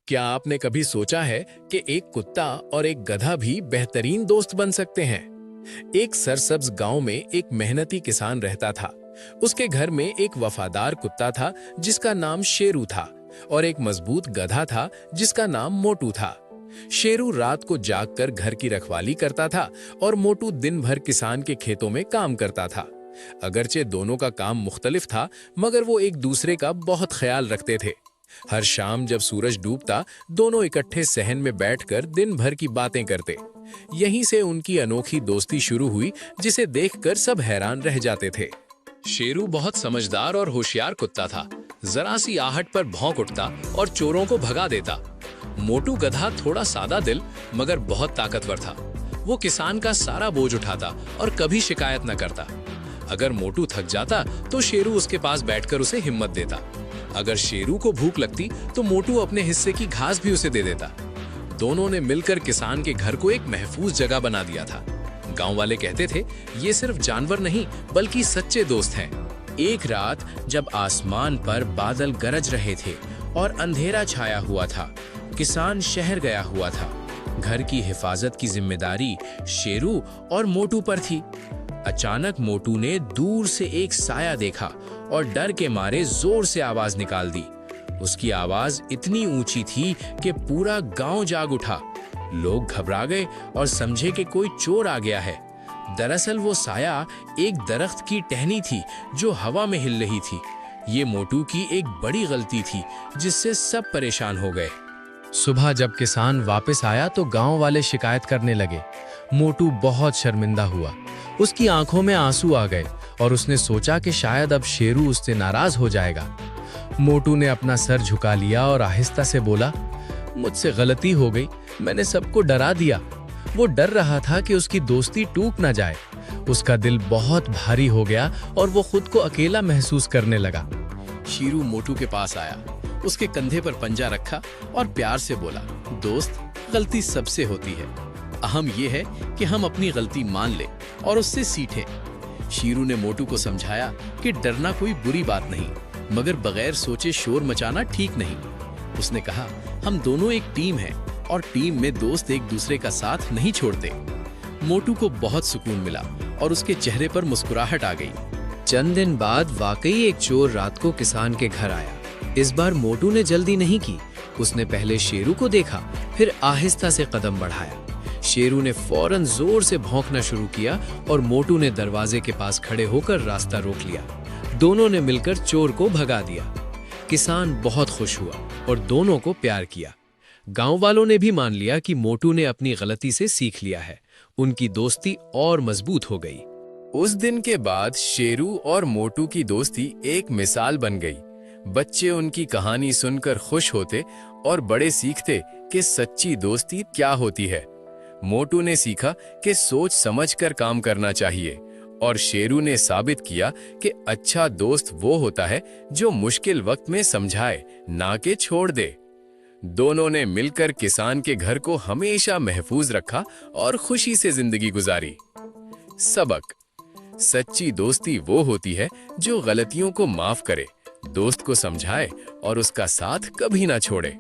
क्या आपने कभी सोचा है कि एक कुत्ता और एक गधा भी बेहतरीन दोस्त बन सकते हैं? एक सरसब्ज गांव में एक मेहनती किसान रहता था। उसके घर में एक वफादार कुत्ता था जिसका नाम शेरू था और एक मजबूत गधा था जिसका नाम मोटू था। शेरू रात को जागकर घर की रखवाली करता था और मोटू दिन भर किसान के खेतों में काम करता था। अगरचे दोनों का काम मुख्तलिफ था, मगर वो एक दूसरे का बहुत ख्याल रखते थे। हर शाम जब सूरज डूबता, दोनों इकट्ठे सहन में बैठकर दिन भर की बातें करते। यहीं से उनकी अनोखी दोस्ती शुरू हुई, जिसे देखकर सब हैरान रह जाते थे। शेरू बहुत समझदार और होशियार कुत्ता था। जरा सी आहट पर भौंक उठता और चोरों को भगा देता। मोटू गधा थोड़ा सादा दिल मगर बहुत ताकतवर था। वो किसान का सारा बोझ उठाता और कभी शिकायत न करता। अगर मोटू थक जाता तो शेरू उसके पास बैठकर उसे हिम्मत देता। अगर शेरू को भूख लगती तो मोटू अपने हिस्से की घास भी उसे दे देता। दोनों ने मिलकर किसान के घर को एक महफूज जगह बना दिया था। गांव वाले कहते थे, ये सिर्फ जानवर नहीं बल्कि सच्चे दोस्त हैं। एक रात जब आसमान पर बादल गरज रहे थे और अंधेरा छाया हुआ था, किसान शहर गया हुआ था। घर की हिफाजत की जिम्मेदारी शेरू और मोटू पर थी। अचानक मोटू ने दूर से एक साया देखा और डर के मारे जोर से आवाज निकाल दी। उसकी आवाज इतनी ऊंची थी कि पूरा गांव जाग उठा। लोग घबरा गए और समझे कि कोई चोर आ गया है। दरअसल वो साया एक दरख्त की टहनी थी जो हवा में हिल रही थी। ये मोटू की एक बड़ी गलती थी जिससे सब परेशान हो गए। सुबह जब किसान वापस आया तो गांव वाले शिकायत करने लगे। मोटू बहुत शर्मिंदा हुआ। उसकी आंखों में आंसू आ गए और उसने सोचा कि शायद अब शेरू उससे नाराज हो जाएगा। मोटू ने अपना सर झुका लिया और आहिस्ता से बोला, मुझसे गलती हो गई, मैंने सबको डरा दिया। वो डर रहा था कि उसकी दोस्ती टूट ना जाए। उसका दिल बहुत भारी हो गया और वो खुद को अकेला महसूस करने लगा। शेरू मोटू के पास आया, उसके कंधे पर पंजा रखा और प्यार से बोला, दोस्त, गलती सबसे होती है। अहम यह है कि हम अपनी गलती मान लें और उससे सीखें। शेरू ने मोटू को समझाया कि डरना कोई बुरी बात नहीं, मगर बगैर सोचे शोर मचाना ठीक नहीं। उसने कहा, हम दोनों एक टीम हैं और टीम में दोस्त एक दूसरे का साथ नहीं छोड़ते। मोटू को बहुत सुकून मिला और उसके चेहरे पर मुस्कुराहट आ गई। चंद दिन बाद वाकई एक चोर रात को किसान के घर आया। इस बार मोटू ने जल्दी नहीं की। उसने पहले शेरू को देखा, फिर आहिस्ता से कदम बढ़ाया। शेरू ने फौरन जोर से भौंकना शुरू किया और मोटू ने दरवाजे के पास खड़े होकर रास्ता रोक लिया। दोनों ने मिलकर चोर को भगा दिया। किसान बहुत खुश हुआ और दोनों को प्यार किया। गांव वालों ने भी मान लिया कि मोटू ने अपनी गलती से सीख लिया है। उनकी दोस्ती और मजबूत हो गई। उस दिन के बाद शेरू और मोटू की दोस्ती एक मिसाल बन गई। बच्चे उनकी कहानी सुनकर खुश होते और बड़े सीखते कि सच्ची दोस्ती क्या होती है। मोटू ने सीखा कि सोच समझकर काम करना चाहिए और शेरू ने साबित किया कि अच्छा दोस्त वो होता है जो मुश्किल वक्त में समझाए, ना कि छोड़ दे। दोनों ने मिलकर किसान के घर को हमेशा महफूज रखा और खुशी से जिंदगी गुजारी। सबक: सच्ची दोस्ती वो होती है जो गलतियों को माफ करे, दोस्त को समझाए और उसका साथ कभी ना छोड़े।